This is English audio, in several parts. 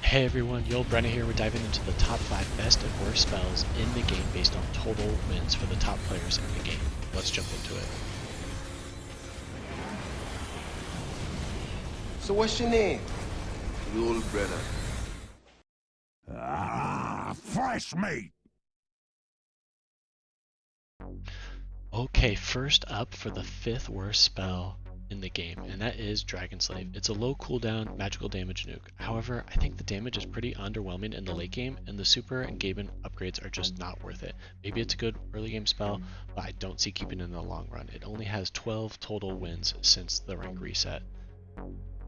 Hey everyone, Yullbrenna here. We're diving into the top 5 best and worst spells in the game based on total wins for the top players in the game. Let's jump into it. So what's your name? Yullbrenna. Fresh meat! Okay, first up for the 5th worst spell in the game, and that is Dragon Slave. It's a low cooldown magical damage nuke. However, I think the damage is pretty underwhelming in the late game, and the super and Gaben upgrades are just not worth it. Maybe it's a good early game spell, but I don't see keeping it in the long run. It only has 12 total wins since the rank reset.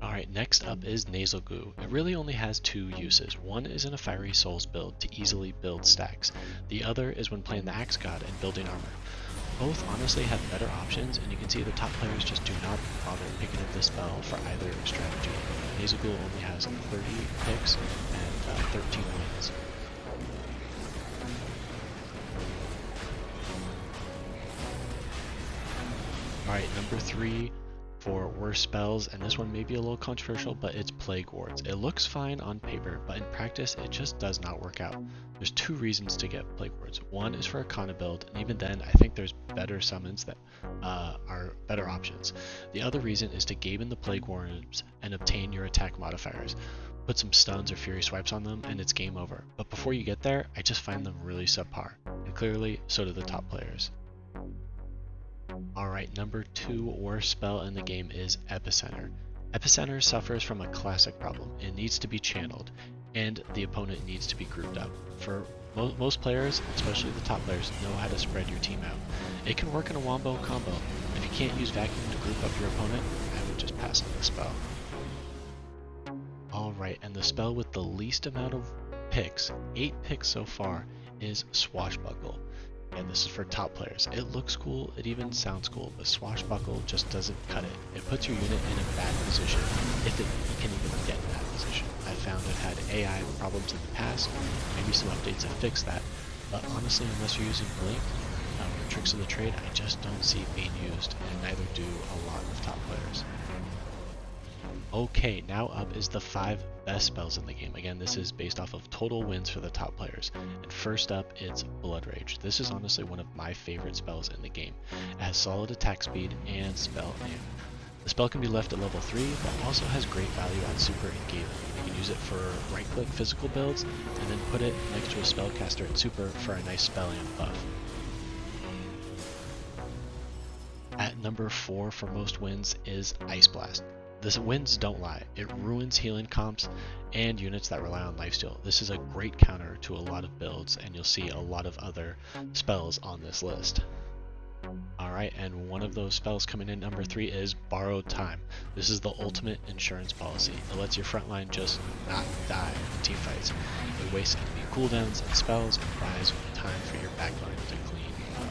Alright, next up is Nasal. It really only has 2 uses. One is in a Fiery Souls build to easily build stacks. The other is when playing the Axe God and building armor. Both honestly have better options, and you can see the top players just do not bother picking up this spell for either strategy. Nasal only has 30 picks and 13 wins. Alright, number 3 for worst spells, and this one may be a little controversial, but it's Plague Wards. It looks fine on paper, but in practice it just does not work out. There's 2 reasons to get Plague Wards. One is for a Kana build, and even then I think there's better summons that are better options. The other reason is to Gaben the Plague Wards and obtain your attack modifiers. Put some stuns or fury swipes on them and it's game over. But before you get there, I just find them really subpar, and clearly so do the top players. Alright, number 2 worst spell in the game is Epicenter. Epicenter suffers from a classic problem. It needs to be channeled, and the opponent needs to be grouped up. For most players, especially the top players, know how to spread your team out. It can work in a wombo combo. If you can't use vacuum to group up your opponent, I would just pass on the spell. Alright, and the spell with the least amount of picks, 8 picks so far, is Swashbuckle. And this is for top players. It looks cool, it even sounds cool, but Swashbuckle just doesn't cut it. It puts your unit in a bad position, if it can even get in that position. I found it had AI problems in the past, maybe some updates have fixed that, but honestly, unless you're using Blink or Tricks of the Trade, I just don't see it being used, and neither do a lot of top players. Okay, now up is the 5 best spells in the game. Again, this is based off of total wins for the top players. And first up, it's Bloodrage. This is honestly one of my favorite spells in the game. It has solid attack speed and spell aim. The spell can be left at level 3, but also has great value on super and Gaben. You can use it for right-click physical builds, and then put it next to a spellcaster at super for a nice spell aim buff. At number 4 for most wins is Ice Blast. The wins don't lie. It ruins healing comps and units that rely on lifesteal. This is a great counter to a lot of builds, and you'll see a lot of other spells on this list. Alright, and one of those spells coming in number 3 is Borrowed Time. This is the ultimate insurance policy. It lets your frontline just not die in teamfights. It wastes enemy cooldowns and spells and buys time for your backline to clean up.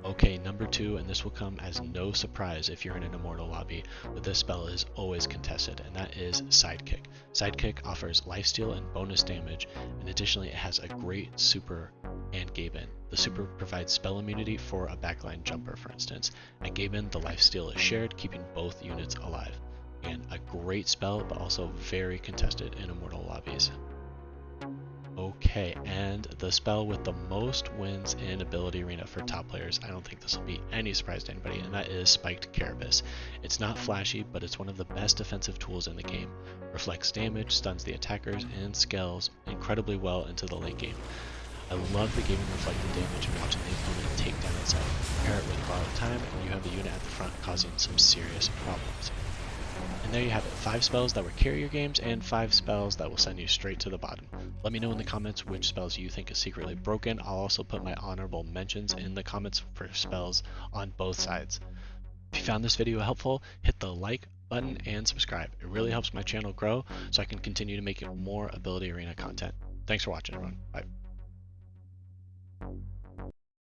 Okay, number 2, and this will come as no surprise if you're in an Immortal lobby, but this spell is always contested, and that is Sidekick. Sidekick offers lifesteal and bonus damage, and additionally it has a great super and Gaben. The super provides spell immunity for a backline jumper, for instance. At Gaben, the lifesteal is shared, keeping both units alive. Again, a great spell, but also very contested in Immortal lobbies. Okay, and the spell with the most wins in Ability Arena for top players, I don't think this will be any surprise to anybody, and that is Spiked Carapace. It's not flashy, but it's one of the best defensive tools in the game. Reflects damage, stuns the attackers, and scales incredibly well into the late game. I love the gaming reflected damage and watching the opponent take down itself. Pair it with Borrowed Time, and you have the unit at the front causing some serious problems. And there you have it, 5 spells that will carry your games and 5 spells that will send you straight to the bottom. Let me know in the comments which spells you think is secretly broken. I'll also put my honorable mentions in the comments for spells on both sides. If you found this video helpful, hit the like button and subscribe. It really helps my channel grow so I can continue to make more Ability Arena content. Thanks for watching, everyone. Bye.